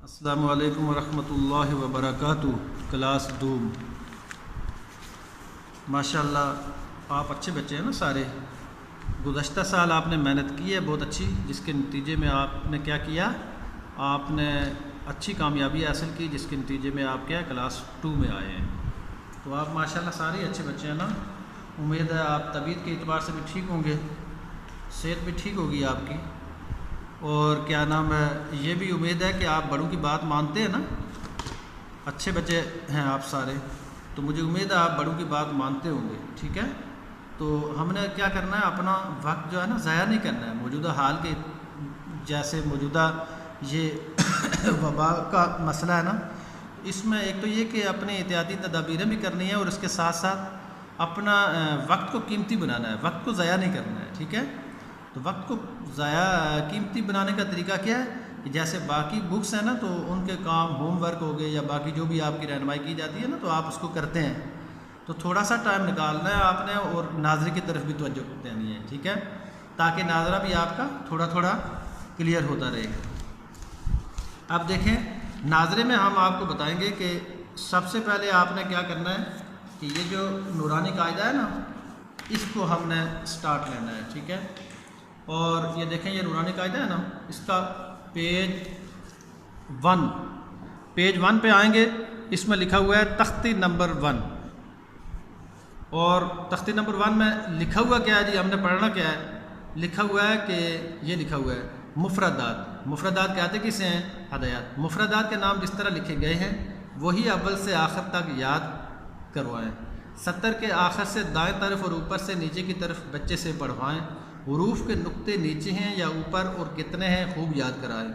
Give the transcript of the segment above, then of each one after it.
السلام علیکم ورحمۃ اللہ وبرکاتہ۔ کلاس دوم، ماشاء اللہ آپ اچھے بچے ہیں نا سارے۔ گزشتہ سال آپ نے محنت کی ہے بہت اچھی، جس کے نتیجے میں آپ نے کیا کیا، آپ نے اچھی کامیابی حاصل کی، جس کے نتیجے میں آپ کیا کلاس 2 میں آئے ہیں۔ تو آپ ماشاء اللہ سارے اچھے بچے ہیں نا۔ امید ہے آپ طبیعت کے اعتبار سے بھی ٹھیک ہوں گے، صحت بھی ٹھیک ہوگی آپ کی، اور کیا نام ہے، یہ بھی امید ہے کہ آپ بڑوں کی بات مانتے ہیں نا۔ اچھے بچے ہیں آپ سارے، تو مجھے امید ہے آپ بڑوں کی بات مانتے ہوں گے، ٹھیک ہے۔ تو ہم نے کیا کرنا ہے، اپنا وقت جو ہے نا ضائع نہیں کرنا ہے۔ موجودہ حال کے جیسے موجودہ یہ وبا کا مسئلہ ہے نا، اس میں ایک تو یہ کہ اپنی احتیاطی تدابیریں بھی کرنی ہے، اور اس کے ساتھ ساتھ اپنا وقت کو قیمتی بنانا ہے، وقت کو ضائع نہیں کرنا ہے، ٹھیک ہے۔ تو وقت کو قیمتی بنانے کا طریقہ کیا ہے کہ جیسے باقی بکس ہیں نا، تو ان کے کام ہوم ورک ہو گئے یا باقی جو بھی آپ کی رہنمائی کی جاتی ہے نا، تو آپ اس کو کرتے ہیں، تو تھوڑا سا ٹائم نکالنا ہے آپ نے، اور ناظرے کی طرف بھی توجہ دینی ہے، ٹھیک ہے، تاکہ ناظرہ بھی آپ کا تھوڑا تھوڑا کلیئر ہوتا رہے گا۔ اب دیکھیں ناظرے میں ہم آپ کو بتائیں گے کہ سب سے پہلے آپ نے کیا کرنا ہے کہ یہ جو نورانی قاعدہ ہے نا، اس کو ہم نے سٹارٹ لینا ہے، ٹھیک ہے۔ اور یہ دیکھیں یہ نورانی قاعدہ ہے نا، اس کا پیج 1 پہ آئیں گے، اس میں لکھا ہوا ہے تختی نمبر 1، اور تختی نمبر 1 میں لکھا ہوا کیا ہے جی، ہم نے پڑھنا کیا ہے، لکھا ہوا ہے کہ یہ لکھا ہوا ہے مفردات۔ مفردات کہتے کسے ہیں؟ ہدایات۔ مفردات کے نام جس طرح لکھے گئے ہیں وہی اول سے آخر تک یاد کروائیں۔ سطر کے آخر سے دائیں طرف اور اوپر سے نیچے کی طرف بچے سے پڑھوائیں۔ حروف کے نقطے نیچے ہیں یا اوپر اور کتنے ہیں خوب یاد کرائیں۔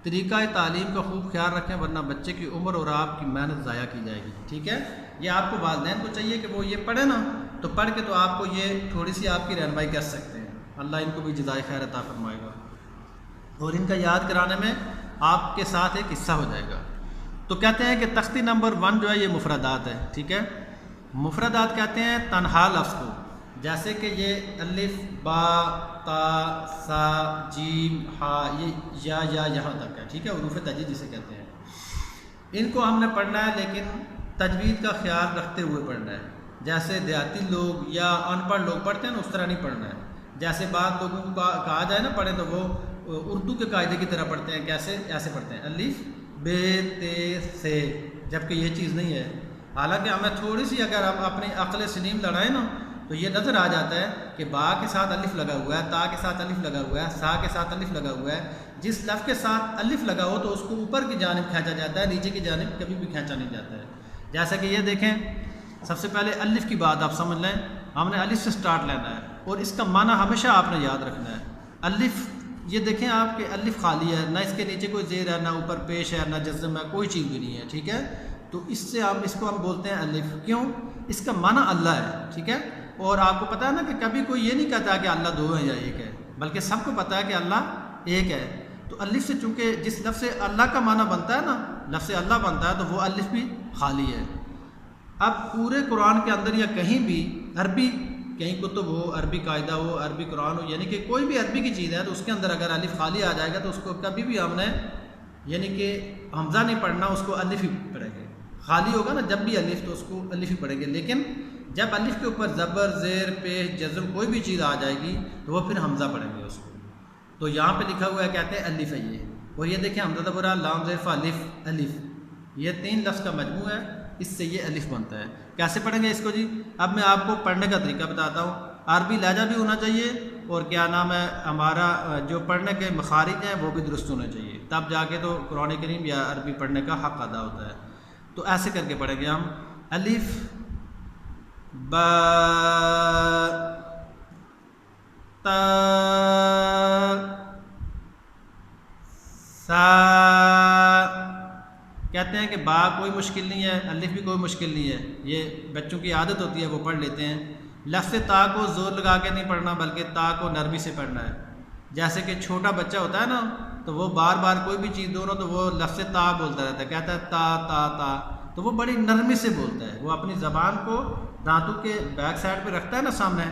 طریقہ تعلیم کا خوب خیال رکھیں، ورنہ بچے کی عمر اور آپ کی محنت ضائع کی جائے گی، ٹھیک ہے۔ یہ آپ کو والدین کو چاہیے کہ وہ یہ پڑھیں نا، تو پڑھ کے تو آپ کو یہ تھوڑی سی آپ کی رہنمائی کر سکتے ہیں، اللہ ان کو بھی جزائے خیر عطا فرمائے گا، اور ان کا یاد کرانے میں آپ کے ساتھ ایک حصہ ہو جائے گا۔ تو کہتے ہیں کہ تختی نمبر 1 جو ہے یہ مفردات ہے، ٹھیک ہے۔ مفردات کہتے ہیں تنہا لفظ کو، جیسے کہ یہ الف با تا سا جیم ہا، یہ یا یہاں تک ہے، ٹھیک ہے، حروف تجوید جسے کہتے ہیں۔ ان کو ہم نے پڑھنا ہے، لیکن تجوید کا خیال رکھتے ہوئے پڑھنا ہے۔ جیسے دیہاتی لوگ یا ان پڑھ لوگ پڑھتے ہیں نا، اس طرح نہیں پڑھنا ہے۔ جیسے بعض لوگوں کو کہا جائے نا پڑھیں، تو وہ اردو کے قاعدے کی طرح پڑھتے ہیں، کیسے ایسے پڑھتے ہیں الف بے تے سے، جبکہ یہ چیز نہیں ہے۔ حالانکہ ہمیں تھوڑی سی اگر ہم اپنی عقل سلیم لڑائیں نا، تو یہ نظر آ جاتا ہے کہ با کے ساتھ الف لگا ہوا ہے، تا کے ساتھ الف لگا ہوا ہے، سا کے ساتھ الف لگا ہوا ہے۔ جس لفظ کے ساتھ الف لگا ہو تو اس کو اوپر کی جانب کھینچا جاتا ہے، نیچے کی جانب کبھی بھی کھینچا نہیں جاتا ہے۔ جیسا کہ یہ دیکھیں، سب سے پہلے الف کی بات آپ سمجھ لیں، ہم نے الف سے سٹارٹ لینا ہے، اور اس کا معنی ہمیشہ آپ نے یاد رکھنا ہے۔ الف، یہ دیکھیں آپ کہ الف خالی ہے، نہ اس کے نیچے کوئی زیر ہے، نہ اوپر پیش ہے، نہ جزم ہے، کوئی چیز بھی نہیں ہے، ٹھیک ہے۔ تو اس کو ہم بولتے ہیں الف، کیوں؟ اس کا معنی اللہ ہے، ٹھیک ہے۔ اور آپ کو پتہ ہے نا کہ کبھی کوئی یہ نہیں کہتا کہ اللہ 2 ہے یا 1 ہے، بلکہ سب کو پتہ ہے کہ اللہ 1 ہے۔ تو الف سے چونکہ جس لفظ سے اللہ کا معنی بنتا ہے نا، لفظ اللہ بنتا ہے، تو وہ الف بھی خالی ہے۔ اب پورے قرآن کے اندر یا کہیں بھی عربی کہیں کتب ہو، عربی قاعدہ ہو، عربی قرآن ہو، یعنی کہ کوئی بھی عربی کی چیز ہے، تو اس کے اندر اگر الف خالی آ جائے گا تو اس کو کبھی بھی ہم نے یعنی کہ حمزہ نہیں پڑھنا، اس کو الف ہی پڑھیں گے۔ خالی ہوگا نا جب بھی الف، تو اس کو الف ہی پڑھیں گے، لیکن جب الف کے اوپر زبر، زیر، پیش، جزم کوئی بھی چیز آ جائے گی تو وہ پھر حمزہ پڑھیں گے اس کو۔ تو یہاں پہ لکھا ہوا ہے، کہتے ہیں الف ہے یہ، اور یہ دیکھیں حمزہ برا لام زیر فا الف، الف، یہ 3 لفظ کا مجموع ہے، اس سے یہ الف بنتا ہے۔ کیسے پڑھیں گے اس کو جی؟ اب میں آپ کو پڑھنے کا طریقہ بتاتا ہوں۔ عربی لہجہ بھی ہونا چاہیے، اور کیا نام ہے ہمارا جو پڑھنے کے مخارج ہیں وہ بھی درست ہونے چاہیے، تب جا کے تو قرآن کریم یا عربی پڑھنے کا حق ادا ہوتا ہے۔ تو ایسے کر کے پڑھیں گے ہم، الف با تا سا، کہتے ہیں کہ با کوئی مشکل نہیں ہے، الف بھی کوئی مشکل نہیں ہے، یہ بچوں کی عادت ہوتی ہے، وہ پڑھ لیتے ہیں۔ لفظ تا کو زور لگا کے نہیں پڑھنا، بلکہ تا کو نرمی سے پڑھنا ہے۔ جیسے کہ چھوٹا بچہ ہوتا ہے نا، تو وہ بار بار کوئی بھی چیز دو نا، تو وہ لفظ تا بولتا رہتا ہے، کہتا ہے تا تا تا، تو وہ بڑی نرمی سے بولتا ہے، وہ اپنی زبان کو دانتوں کے بیک سائڈ پہ رکھتا ہے نا سامنے،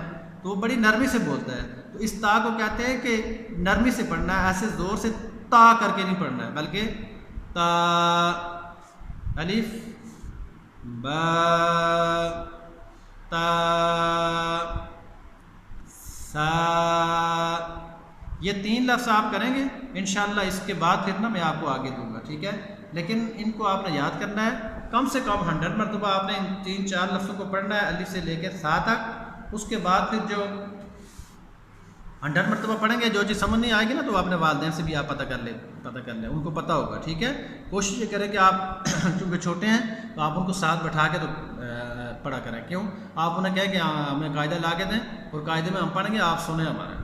تو وہ بڑی نرمی سے بولتا ہے۔ تو اس تا کو کہتے ہیں کہ نرمی سے پڑھنا ہے، ایسے زور سے تا کر کے نہیں پڑھنا ہے، بلکہ تا الف با تا سا، یہ 3 لفظ آپ کریں گے انشاءاللہ. اس کے بعد پھر نا میں آپ کو آگے دوں گا، ٹھیک ہے. لیکن ان کو آپ نے یاد کرنا ہے، کم سے کم 100 مرتبہ آپ نے ان 3-4 لفظوں کو پڑھنا ہے الف سے لے کے سا تک. اس کے بعد پھر جو 100 مرتبہ پڑھیں گے، جو چیز سمجھ نہیں آئے گی نا تو اپنے والدین سے بھی آپ پتہ کر لیں، ان کو پتہ ہوگا، ٹھیک ہے. کوشش یہ کریں کہ آپ چونکہ چھوٹے ہیں تو آپ ان کو ساتھ بٹھا کے تو پڑھا کریں. کیوں؟ آپ انہیں کہیں کہ ہمیں قاعدہ لا کے دیں اور قاعدے میں ہم پڑھیں گے، آپ سنیں ہمارے،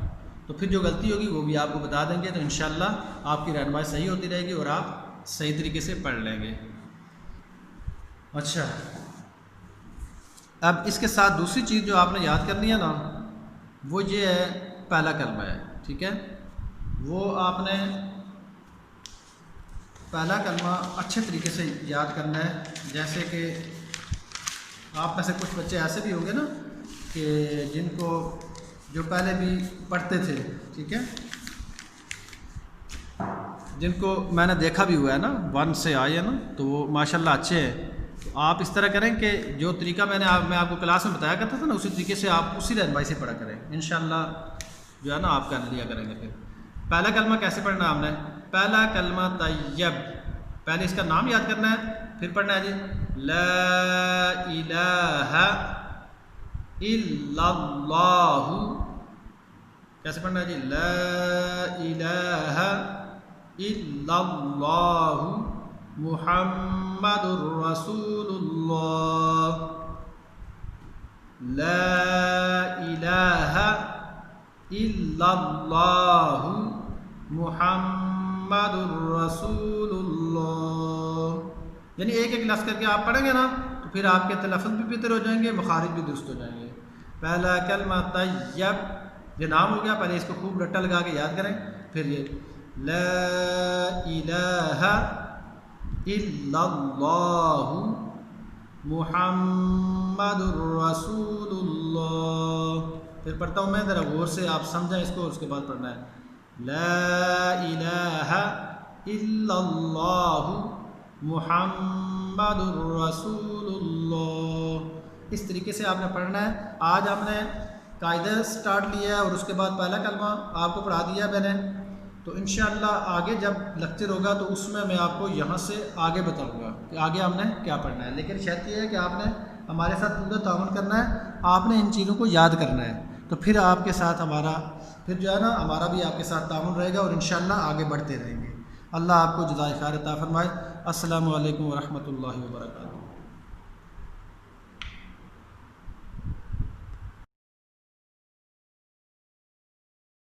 تو پھر جو غلطی ہوگی وہ بھی آپ کو بتا دیں گے. تو انشاءاللہ آپ کی رہنمائی صحیح ہوتی رہے گی اور آپ صحیح طریقے سے پڑھ لیں گے. اچھا، اب اس کے ساتھ دوسری چیز جو آپ نے یاد کرنی ہے نا، وہ یہ ہے پہلا کلمہ ہے، ٹھیک ہے. وہ آپ نے پہلا کلمہ اچھے طریقے سے یاد کرنا ہے. جیسے کہ آپ میں سے کچھ بچے ایسے بھی ہوں گے نا کہ جن کو جو پہلے بھی پڑھتے تھے، ٹھیک ہے، جن کو میں نے دیکھا بھی ہوا ہے نا 1 سے آئے ہیں نا، تو وہ ماشاءاللہ اچھے ہیں. تو آپ اس طرح کریں کہ جو طریقہ میں آپ کو کلاس میں بتایا کرتا تھا نا، اسی طریقے سے آپ اسی رہنمائی سے پڑھا کریں. انشاءاللہ جو ہے نا آپ کر لیا کریں گے. پھر پہلا کلمہ کیسے پڑھنا ہے ہم نے؟ پہلا کلمہ طیب، پہلے اس کا نام یاد کرنا ہے، پھر پڑھنا ہے جی لا الہ الا اللہ. کیسے پڑھنا ہے جی؟ لا الہ الا اللہ محمد الرسول اللہ. لا الہ الا اللہ محمد الرسول اللہ. یعنی ایک ایک لفظ کر کے آپ پڑھیں گے نا تو پھر آپ کے تلفظ بھی بہتر ہو جائیں گے، مخارج بھی درست ہو جائیں گے. پہلا کلمہ طیب، یہ نام ہو گیا. پہلے اس کو خوب رٹا لگا کے یاد کریں. پھر یہ لا الہ الا اللہ محمد الرسول اللہ. پھر پڑھتا ہوں میں، ذرا غور سے آپ سمجھیں اس کو، اس کے بعد پڑھنا ہے لا الہ الا اللہ محمد الرسول اللہ. اس طریقے سے آپ نے پڑھنا ہے. آج ہم نے قاعدہ سٹارٹ لیا ہے اور اس کے بعد پہلا کلمہ آپ کو پڑھا دیا میں نے. تو انشاءاللہ آگے جب لیکچر ہوگا تو اس میں آپ کو یہاں سے آگے بتاؤں گا کہ آگے ہم نے کیا پڑھنا ہے. لیکن شرط یہ ہے کہ آپ نے ہمارے ساتھ پورا تعاون کرنا ہے، آپ نے ان چیزوں کو یاد کرنا ہے. تو پھر آپ کے ساتھ پھر جو ہے نا ہمارا بھی آپ کے ساتھ تعاون رہے گا اور انشاءاللہ آگے بڑھتے رہیں گے. اللہ آپ کو جزائے خیر عطا فرمائے. السلام علیکم ورحمۃ اللہ وبرکاتہ.